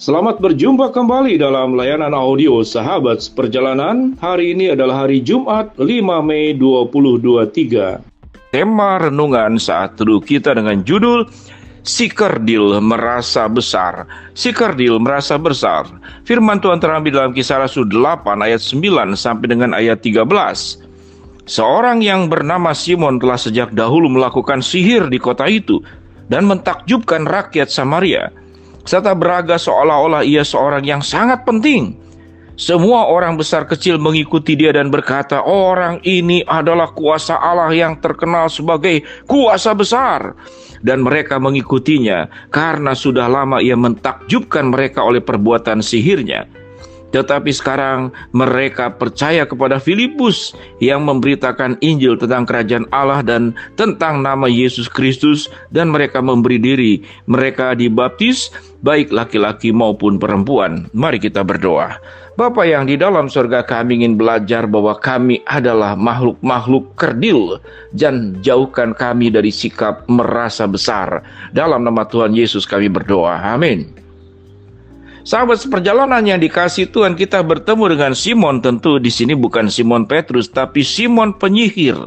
Selamat berjumpa kembali dalam layanan audio Sahabat Perjalanan. Hari ini adalah hari Jumat 5 Mei 2023. Tema renungan saat teduh kita dengan judul Si Kerdil Merasa Besar. Si Kerdil Merasa Besar. Firman Tuhan terambil dalam Kisah Rasul 8 ayat 9 sampai dengan ayat 13. Seorang yang bernama Simon telah sejak dahulu melakukan sihir di kota itu dan mentakjubkan rakyat Samaria, serta beraga seolah-olah ia seorang yang sangat penting. Semua orang besar kecil mengikuti dia dan berkata, orang ini adalah kuasa Allah yang terkenal sebagai kuasa besar. Dan mereka mengikutinya karena sudah lama ia mentakjubkan mereka oleh perbuatan sihirnya. Tetapi sekarang mereka percaya kepada Filipus yang memberitakan Injil tentang kerajaan Allah dan tentang nama Yesus Kristus, dan mereka memberi diri. Mereka dibaptis baik laki-laki maupun perempuan. Mari kita berdoa. Bapa yang di dalam surga, kami ingin belajar bahwa kami adalah makhluk-makhluk kerdil, dan jauhkan kami dari sikap merasa besar. Dalam nama Tuhan Yesus kami berdoa. Amin. Sahabat seperjalanan yang dikasihi Tuhan, kita bertemu dengan Simon. Tentu di sini bukan Simon Petrus, tapi Simon penyihir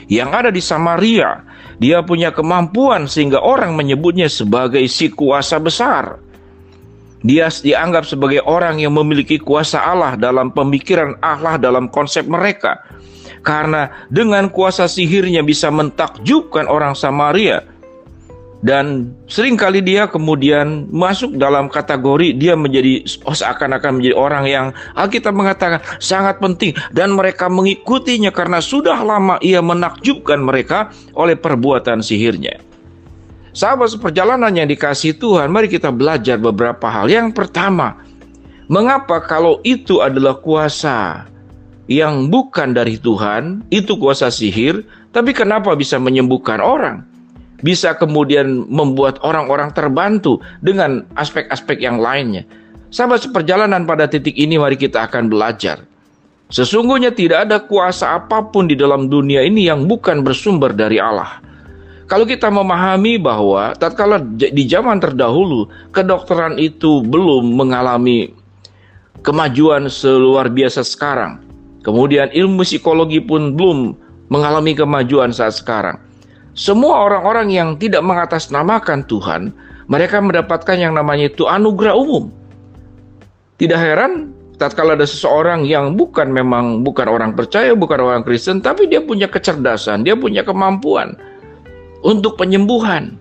yang ada di Samaria. Dia punya kemampuan sehingga orang menyebutnya sebagai si kuasa besar. Dia dianggap sebagai orang yang memiliki kuasa Allah dalam pemikiran Allah, dalam konsep mereka. Karena dengan kuasa sihirnya bisa mentakjubkan orang Samaria. Dan seringkali dia kemudian masuk dalam kategori dia menjadi seakan-akan menjadi orang yang Alkitab mengatakan sangat penting, dan mereka mengikutinya karena sudah lama ia menakjubkan mereka oleh perbuatan sihirnya. Sahabat seperjalanan yang dikasihi Tuhan, mari kita belajar beberapa hal. Yang pertama, mengapa kalau itu adalah kuasa yang bukan dari Tuhan, itu kuasa sihir, tapi kenapa bisa menyembuhkan orang? Bisa kemudian membuat orang-orang terbantu dengan aspek-aspek yang lainnya. Sahabat seperjalanan, pada titik ini mari kita akan belajar. Sesungguhnya tidak ada kuasa apapun di dalam dunia ini yang bukan bersumber dari Allah. Kalau kita memahami bahwa tatkala di zaman terdahulu kedokteran itu belum mengalami kemajuan seluar biasa sekarang, kemudian ilmu psikologi pun belum mengalami kemajuan saat sekarang, semua orang-orang yang tidak mengatasnamakan Tuhan, mereka mendapatkan yang namanya itu anugerah umum. Tidak heran tatkala ada seseorang yang bukan orang percaya, bukan orang Kristen, tapi dia punya kecerdasan, dia punya kemampuan untuk penyembuhan.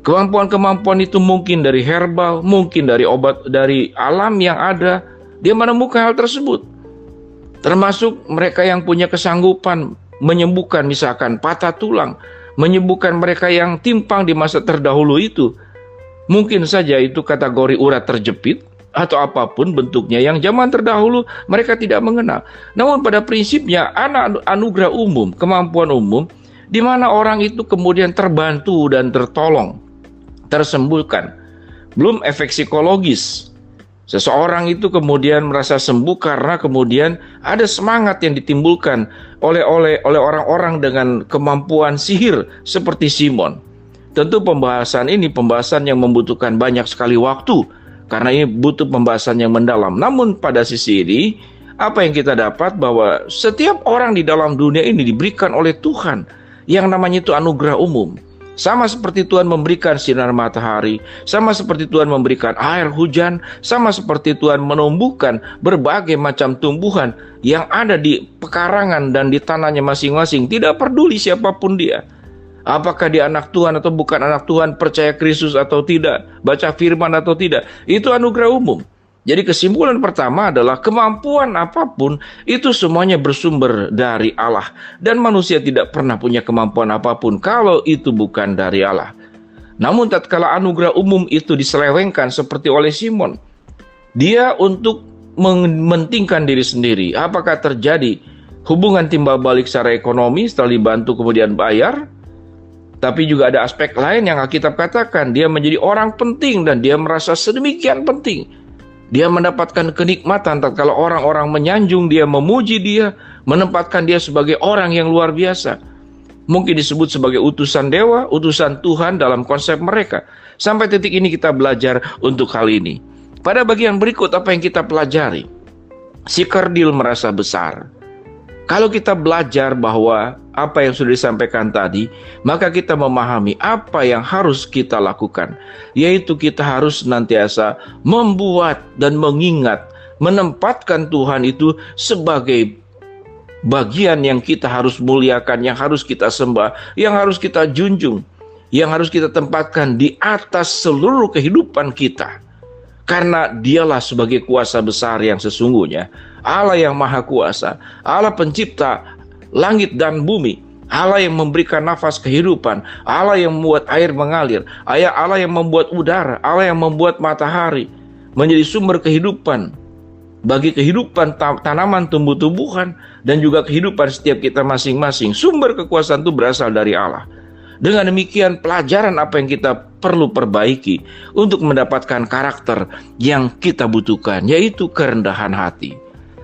Kemampuan-kemampuan itu mungkin dari herbal, mungkin dari obat dari alam yang ada. Dia menemukan hal tersebut. Termasuk mereka yang punya kesanggupan menyembuhkan misalkan patah tulang, menyembuhkan mereka yang timpang di masa terdahulu itu. Mungkin saja itu kategori urat terjepit atau apapun bentuknya yang zaman terdahulu mereka tidak mengenal. Namun pada prinsipnya anugerah umum, kemampuan umum, di mana orang itu kemudian terbantu dan tertolong, tersembuhkan. Belum efek psikologis. Seseorang itu kemudian merasa sembuh karena kemudian ada semangat yang ditimbulkan oleh orang-orang dengan kemampuan sihir seperti Simon. Tentu pembahasan ini pembahasan yang membutuhkan banyak sekali waktu, karena ini butuh pembahasan yang mendalam. Namun pada sisi ini, apa yang kita dapat bahwa setiap orang di dalam dunia ini diberikan oleh Tuhan yang namanya itu anugerah umum. Sama seperti Tuhan memberikan sinar matahari, sama seperti Tuhan memberikan air hujan, sama seperti Tuhan menumbuhkan berbagai macam tumbuhan yang ada di pekarangan dan di tanahnya masing-masing. Tidak peduli siapapun dia. Apakah dia anak Tuhan atau bukan anak Tuhan, percaya Kristus atau tidak, baca firman atau tidak. Itu anugerah umum. Jadi kesimpulan pertama adalah kemampuan apapun itu semuanya bersumber dari Allah. Dan manusia tidak pernah punya kemampuan apapun kalau itu bukan dari Allah. Namun tatkala anugerah umum itu diselewengkan seperti oleh Simon, dia untuk mementingkan diri sendiri. Apakah terjadi hubungan timbal balik secara ekonomi setelah dibantu kemudian bayar? Tapi juga ada aspek lain yang Alkitab katakan, dia menjadi orang penting dan dia merasa sedemikian penting. Dia mendapatkan kenikmatan tatkala orang-orang menyanjung dia, memuji dia, menempatkan dia sebagai orang yang luar biasa. Mungkin disebut sebagai utusan dewa, utusan Tuhan dalam konsep mereka. Sampai titik ini kita belajar untuk hal ini. Pada bagian berikut apa yang kita pelajari? Si kerdil merasa besar. Kalau kita belajar bahwa apa yang sudah disampaikan tadi, maka kita memahami apa yang harus kita lakukan, yaitu kita harus senantiasa membuat dan mengingat, menempatkan Tuhan itu sebagai bagian yang kita harus muliakan, yang harus kita sembah, yang harus kita junjung, yang harus kita tempatkan di atas seluruh kehidupan kita. Karena dialah sebagai kuasa besar yang sesungguhnya, Allah yang maha kuasa, Allah pencipta langit dan bumi, Allah yang memberikan nafas kehidupan, Allah yang membuat air mengalir, Allah yang membuat udara, Allah yang membuat matahari menjadi sumber kehidupan bagi kehidupan tanaman, tumbuh-tumbuhan, dan juga kehidupan setiap kita masing-masing. Sumber kekuasaan itu berasal dari Allah. Dengan demikian, pelajaran apa yang kita perlu perbaiki untuk mendapatkan karakter yang kita butuhkan, yaitu kerendahan hati.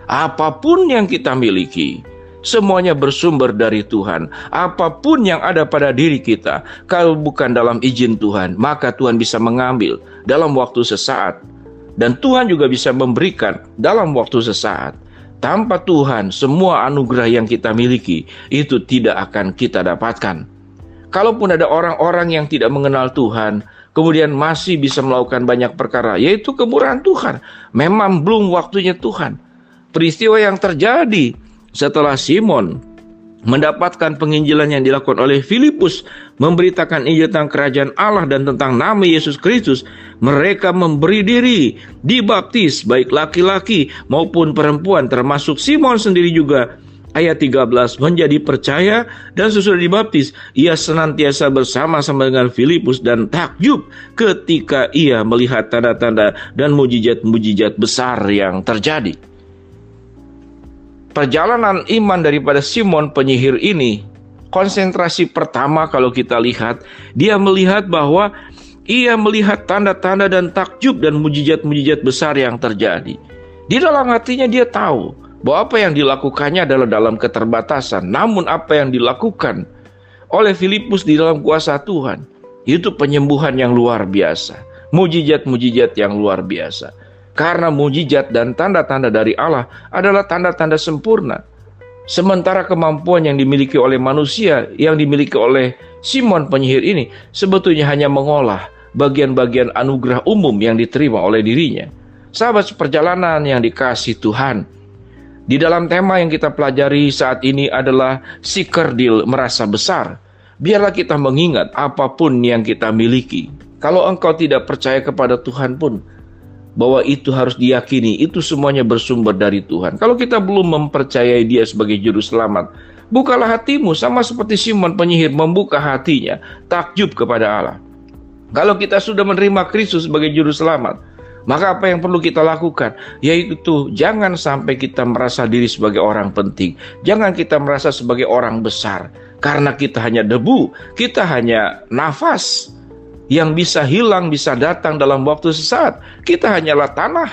Apapun yang kita miliki, semuanya bersumber dari Tuhan. Apapun yang ada pada diri kita, kalau bukan dalam izin Tuhan, maka Tuhan bisa mengambil dalam waktu sesaat. Dan Tuhan juga bisa memberikan dalam waktu sesaat. Tanpa Tuhan, semua anugerah yang kita miliki itu tidak akan kita dapatkan. Kalaupun ada orang-orang yang tidak mengenal Tuhan, kemudian masih bisa melakukan banyak perkara, yaitu kemurahan Tuhan. Memang belum waktunya Tuhan. Peristiwa yang terjadi setelah Simon mendapatkan penginjilan yang dilakukan oleh Filipus, memberitakan Injil tentang kerajaan Allah dan tentang nama Yesus Kristus, mereka memberi diri, dibaptis, baik laki-laki maupun perempuan, termasuk Simon sendiri juga. Ayat 13, menjadi percaya dan sesudah dibaptis, ia senantiasa bersama-sama dengan Filipus dan takjub ketika ia melihat tanda-tanda dan mujizat-mujizat besar yang terjadi. Perjalanan iman daripada Simon penyihir ini, konsentrasi pertama kalau kita lihat, dia melihat bahwa ia melihat tanda-tanda dan takjub dan mujizat-mujizat besar yang terjadi. Di dalam hatinya dia tahu bahwa apa yang dilakukannya adalah dalam keterbatasan. Namun apa yang dilakukan oleh Filipus di dalam kuasa Tuhan, itu penyembuhan yang luar biasa, mujizat-mujizat yang luar biasa. Karena mujizat dan tanda-tanda dari Allah adalah tanda-tanda sempurna. Sementara kemampuan yang dimiliki oleh manusia, yang dimiliki oleh Simon penyihir ini, sebetulnya hanya mengolah bagian-bagian anugerah umum yang diterima oleh dirinya. Sahabat seperjalanan yang dikasihi Tuhan, di dalam tema yang kita pelajari saat ini adalah si kerdil merasa besar. Biarlah kita mengingat apapun yang kita miliki. Kalau engkau tidak percaya kepada Tuhan pun, bahwa itu harus diyakini, itu semuanya bersumber dari Tuhan. Kalau kita belum mempercayai Dia sebagai juru selamat, bukalah hatimu sama seperti Simon penyihir membuka hatinya, takjub kepada Allah. Kalau kita sudah menerima Kristus sebagai juru selamat, maka apa yang perlu kita lakukan? Yaitu jangan sampai kita merasa diri sebagai orang penting. Jangan kita merasa sebagai orang besar. Karena kita hanya debu, kita hanya nafas yang bisa hilang, bisa datang dalam waktu sesaat. Kita hanyalah tanah.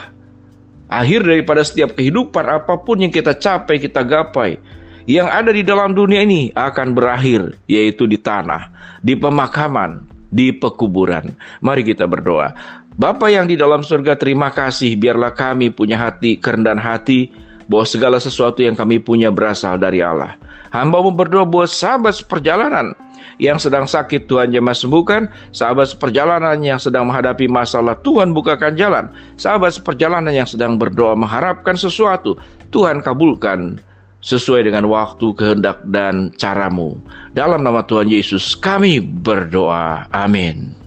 Akhir daripada setiap kehidupan, apapun yang kita capai, kita gapai, yang ada di dalam dunia ini akan berakhir, yaitu di tanah, di pemakaman, di pekuburan. Mari kita berdoa. Bapa yang di dalam surga, terima kasih, biarlah kami punya hati, kerendahan hati, bahwa segala sesuatu yang kami punya berasal dari Allah. Hamba-Mu berdoa buat sahabat seperjalanan yang sedang sakit, Tuhan jamah sembuhkan. Sahabat seperjalanan yang sedang menghadapi masalah, Tuhan bukakan jalan. Sahabat seperjalanan yang sedang berdoa mengharapkan sesuatu, Tuhan kabulkan sesuai dengan waktu, kehendak, dan cara-Mu. Dalam nama Tuhan Yesus kami berdoa. Amin.